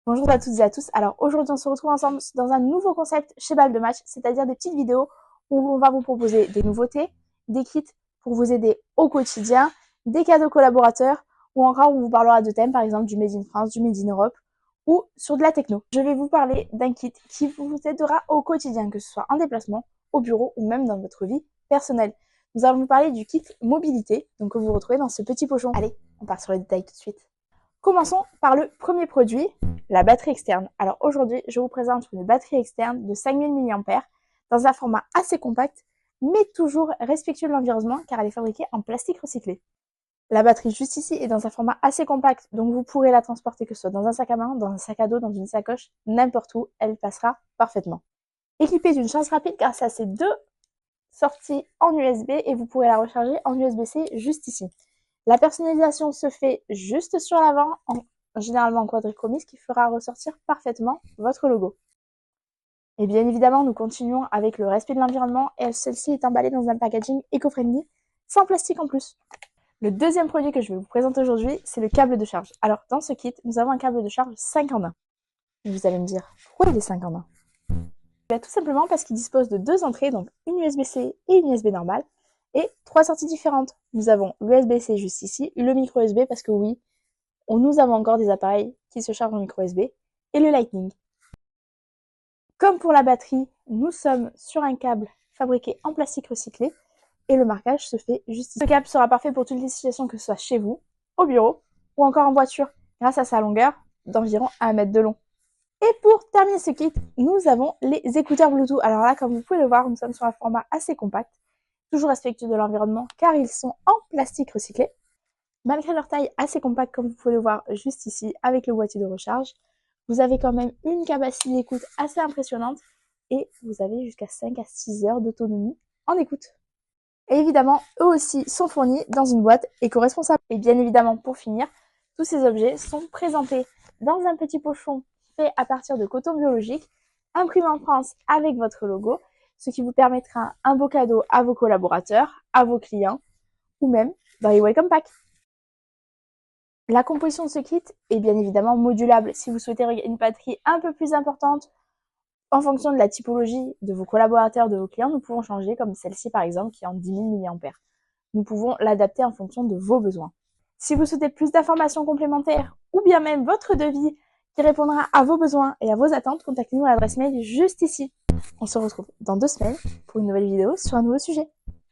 Bonjour à toutes et à tous. Alors aujourd'hui, on se retrouve ensemble dans un nouveau concept chez Balle de Match, c'est-à-dire des petites vidéos où on va vous proposer des nouveautés, des kits pour vous aider au quotidien, des cadeaux collaborateurs ou encore on vous parlera de thèmes, par exemple du Made in France, du Made in Europe ou sur de la techno. Je vais vous parler d'un kit qui vous aidera au quotidien, que ce soit en déplacement, au bureau ou même dans votre vie personnelle. Nous allons vous parler du kit mobilité, donc que vous retrouvez dans ce petit pochon. Allez, on part sur les détails tout de suite. Commençons par le premier produit, la batterie externe. Alors aujourd'hui, je vous présente une batterie externe de 5000 mAh dans un format assez compact, mais toujours respectueux de l'environnement car elle est fabriquée en plastique recyclé. La batterie juste ici est dans un format assez compact, donc vous pourrez la transporter que ce soit dans un sac à main, dans un sac à dos, dans une sacoche, n'importe où, elle passera parfaitement. Équipée d'une charge rapide grâce à ces deux sorties en USB et vous pourrez la recharger en USB-C juste ici. La personnalisation se fait juste sur l'avant, généralement en quadrichromie, ce qui fera ressortir parfaitement votre logo. Et bien évidemment, nous continuons avec le respect de l'environnement et celle-ci est emballée dans un packaging éco-friendly, sans plastique en plus. Le deuxième produit que je vais vous présenter aujourd'hui, c'est le câble de charge. Alors, dans ce kit, nous avons un câble de charge 5 en 1. Et vous allez me dire, pourquoi il est 5 en 1 ? Tout simplement parce qu'il dispose de deux entrées, donc une USB-C et une USB normale, et trois sorties différentes. Nous avons l'USB-C juste ici, le micro USB parce que oui, nous avons encore des appareils qui se chargent en micro USB, et le Lightning. Comme pour la batterie, nous sommes sur un câble fabriqué en plastique recyclé, et le marquage se fait juste ici. Ce câble sera parfait pour toutes les situations, que ce soit chez vous, au bureau, ou encore en voiture, grâce à sa longueur d'environ 1 mètre de long. Et pour terminer ce kit, nous avons les écouteurs Bluetooth. Alors là, comme vous pouvez le voir, nous sommes sur un format assez compact, toujours respectueux de l'environnement car ils sont en plastique recyclé. Malgré leur taille assez compacte, comme vous pouvez le voir juste ici avec le boîtier de recharge, vous avez quand même une capacité d'écoute assez impressionnante et vous avez jusqu'à 5 à 6 heures d'autonomie en écoute. Et évidemment, eux aussi sont fournis dans une boîte éco-responsable. Et bien évidemment, pour finir, tous ces objets sont présentés dans un petit pochon fait à partir de coton biologique, imprimé en France avec votre logo, ce qui vous permettra un beau cadeau à vos collaborateurs, à vos clients, ou même dans les welcome packs. La composition de ce kit est bien évidemment modulable. Si vous souhaitez une batterie un peu plus importante, en fonction de la typologie de vos collaborateurs, de vos clients, nous pouvons changer, comme celle-ci par exemple, qui est en 10 000 mAh. Nous pouvons l'adapter en fonction de vos besoins. Si vous souhaitez plus d'informations complémentaires, ou bien même votre devis qui répondra à vos besoins et à vos attentes, contactez-nous à l'adresse mail juste ici. On se retrouve dans 2 semaines pour une nouvelle vidéo sur un nouveau sujet.